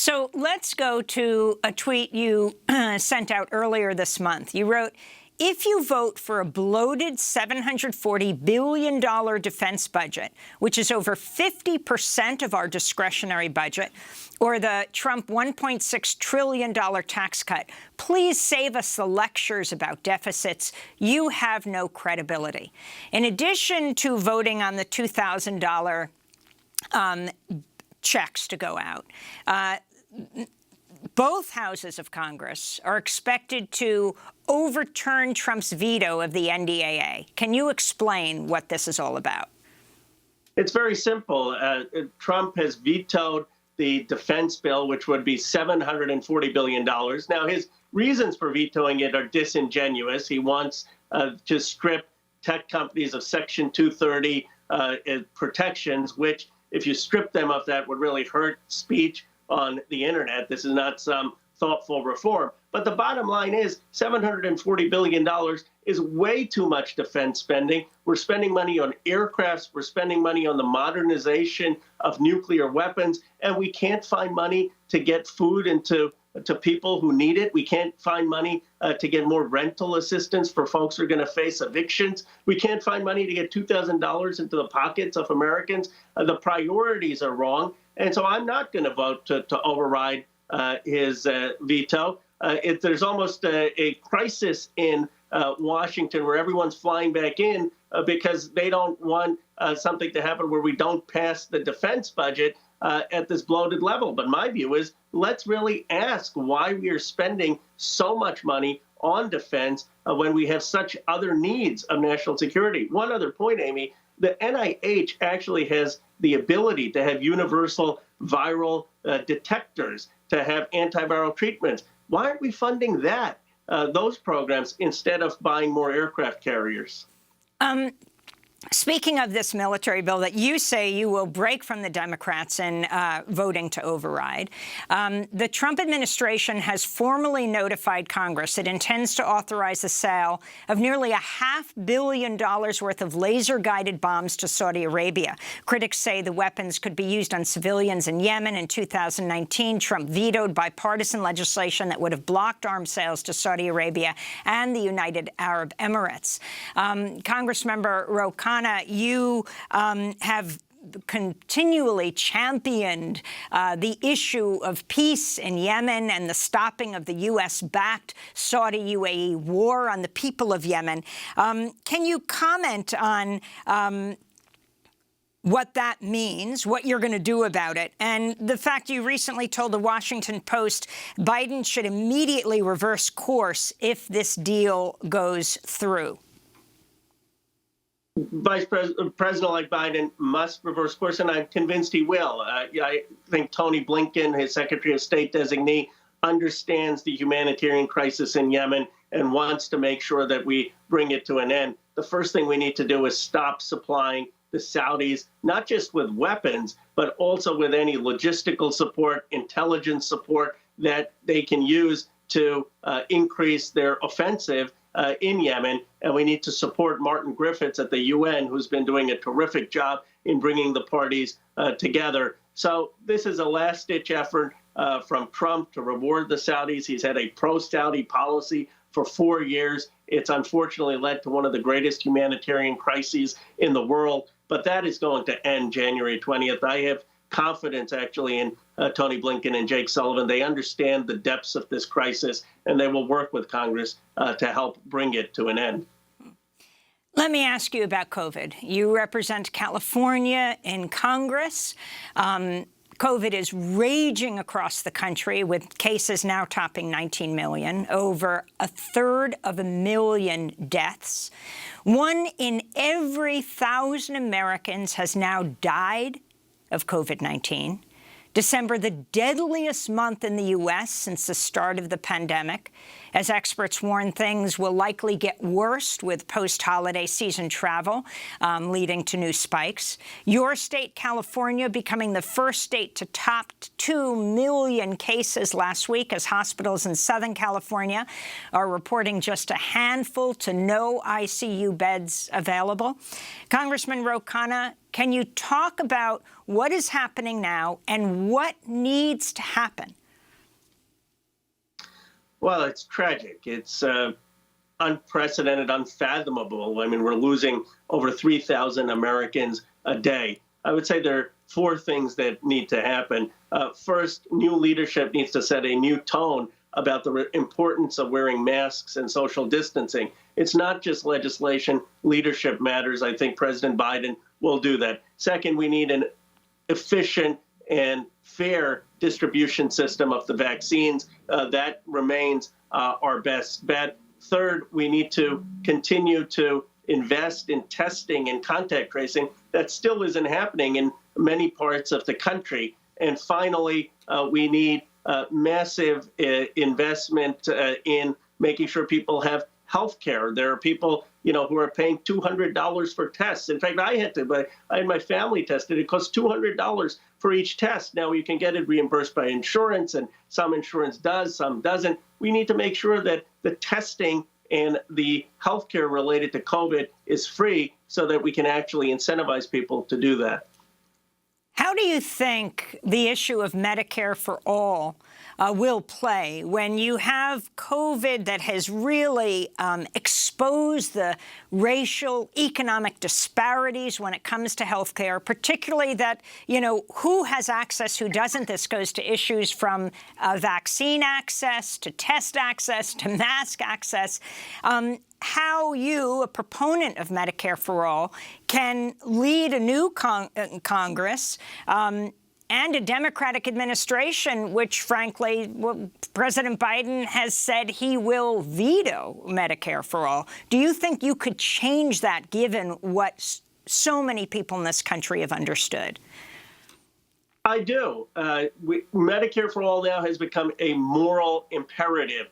So let's go to a tweet you sent out earlier this month. You wrote, if you vote for a bloated $740 billion defense budget, which is over 50% of our discretionary budget, or the Trump $1.6 trillion tax cut, please save us the lectures about deficits. You have no credibility. In addition to voting on the $2,000 checks to go out, both houses of Congress are expected to overturn Trump's veto of the NDAA. Can you explain what this is all about? It's very simple. Trump has vetoed the defense bill, which would be $740 billion. Now, his reasons for vetoing it are disingenuous. He wants to strip tech companies of Section 230 protections, which, if you strip them of that, would really hurt speech on the internet. This is not some thoughtful reform. But the bottom line is $740 billion is way too much defense spending. We're spending money on aircrafts. We're spending money on the modernization of nuclear weapons. And we can't find money to get food into people who need it. We can't find money to get more rental assistance for folks who are going to face evictions. We can't find money to get $2,000 into the pockets of Americans. The priorities are wrong. And so I'm not going to vote to override his veto. There's almost a crisis in Washington where everyone's flying back in because they don't want something to happen where we don't pass the defense budget at this bloated level. But my view is, let's really ask why we are spending so much money on defense when we have such other needs of national security. One other point, Amy, the NIH actually has the ability to have universal viral detectors, to have antiviral treatments. Why aren't we funding those programs, instead of buying more aircraft carriers? Speaking of this military bill that you say you will break from the Democrats in voting to override, the Trump administration has formally notified Congress it intends to authorize the sale of nearly $500 million worth of laser-guided bombs to Saudi Arabia. Critics say the weapons could be used on civilians in Yemen. In 2019, Trump vetoed bipartisan legislation that would have blocked arms sales to Saudi Arabia and the United Arab Emirates. Congressmember Khanna, you have continually championed the issue of peace in Yemen and the stopping of the U.S.-backed Saudi-UAE war on the people of Yemen. Can you comment on what that means, what you're going to do about it, and the fact you recently told the Washington Post Biden should immediately reverse course if this deal goes through? President-elect Biden must reverse course, and I'm convinced he will. I think Tony Blinken, his Secretary of State designee, understands the humanitarian crisis in Yemen and wants to make sure that we bring it to an end. The first thing we need to do is stop supplying the Saudis, not just with weapons, but also with any logistical support, intelligence support that they can use to increase their offensive in Yemen. And we need to support Martin Griffiths at the UN, who's been doing a terrific job in bringing the parties together. So this is a last-ditch effort from Trump to reward the Saudis. He's had a pro-Saudi policy for 4 years. It's unfortunately led to one of the greatest humanitarian crises in the world. But that is going to end January 20th. I have confidence, actually, in Tony Blinken and Jake Sullivan. They understand the depths of this crisis, and they will work with Congress to help bring it to an end. Let me ask you about COVID. You represent California in Congress. COVID is raging across the country, with cases now topping 19 million, over 1/3 deaths. 1 in every 1,000 Americans has now died of COVID-19. December, the deadliest month in the U.S. since the start of the pandemic. As experts warn, things will likely get worse with post-holiday season travel, leading to new spikes. Your state, California, becoming the first state to top 2 million cases last week, as hospitals in Southern California are reporting just a handful to no ICU beds available. Congressman Khanna, Can you talk about what is happening now and what needs to happen? Well, it's tragic. It's unprecedented, unfathomable. I mean, we're losing over 3,000 Americans a day. I would say there are four things that need to happen. First, new leadership needs to set a new tone about the importance of wearing masks and social distancing. It's not just legislation. Leadership matters. I think President Biden will do that. Second, we need an efficient and fair distribution system of the vaccines. That remains our best bet. Third, we need to continue to invest in testing and contact tracing. That still isn't happening in many parts of the country. And finally, we need massive investment in making sure people have health care. There are people, who are paying $200 for tests. In fact, I had my family tested. It costs $200 for each test. Now you can get it reimbursed by insurance, and some insurance does, some doesn't. We need to make sure that the testing and the health care related to COVID is free so that we can actually incentivize people to do that. How do you think the issue of Medicare for all will play when you have COVID that has really exposed the racial, economic disparities when it comes to health care, particularly that, who has access, who doesn't? This goes to issues from vaccine access, to test access, to mask access. How you, a proponent of Medicare for all, can lead a new Congress and a Democratic administration, which, frankly, President Biden has said he will veto Medicare for all. Do you think you could change that, given what so many people in this country have understood? I do. Medicare for all now has become a moral imperative.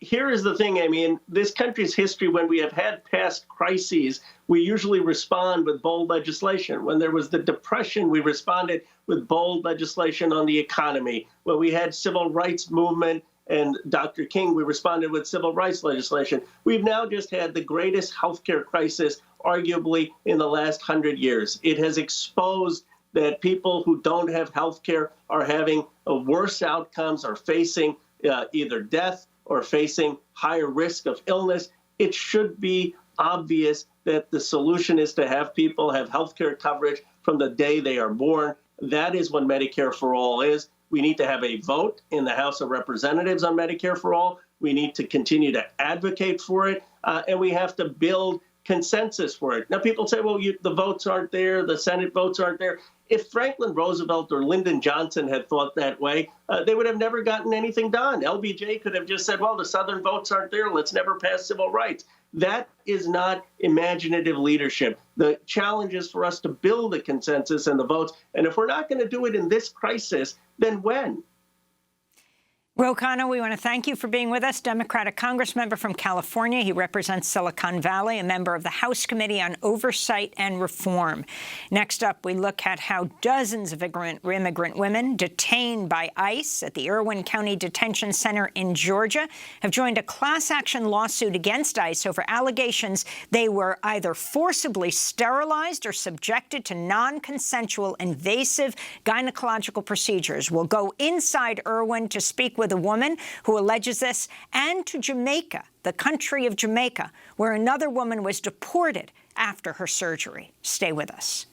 Here is the thing, Amy, in this country's history, when we have had past crises, we usually respond with bold legislation. When there was the Depression, we responded with bold legislation on the economy. When we had civil rights movement and Dr. King, we responded with civil rights legislation. We've now just had the greatest healthcare crisis, arguably, in the last 100 years. It has exposed that people who don't have healthcare are having worse outcomes, are facing either death or facing higher risk of illness. It should be obvious that the solution is to have people have health care coverage from the day they are born. That is what Medicare for all is. We need to have a vote in the House of Representatives on Medicare for all. We need to continue to advocate for it, and we have to build consensus for it. Now, people say, well, the votes aren't there, the Senate votes aren't there. If Franklin Roosevelt or Lyndon Johnson had thought that way, they would have never gotten anything done. LBJ could have just said, well, the Southern votes aren't there, let's never pass civil rights. That is not imaginative leadership. The challenge is for us to build a consensus and the votes. And if we're not going to do it in this crisis, then when? Khanna, we want to thank you for being with us. Democratic Congressmember from California. He represents Silicon Valley, a member of the House Committee on Oversight and Reform. Next up, we look at how dozens of immigrant women detained by ICE at the Irwin County Detention Center in Georgia have joined a class action lawsuit against ICE over allegations they were either forcibly sterilized or subjected to non-consensual invasive gynecological procedures. We'll go inside Irwin to speak with a woman who alleges this, and to Jamaica, the country of Jamaica, where another woman was deported after her surgery. Stay with us.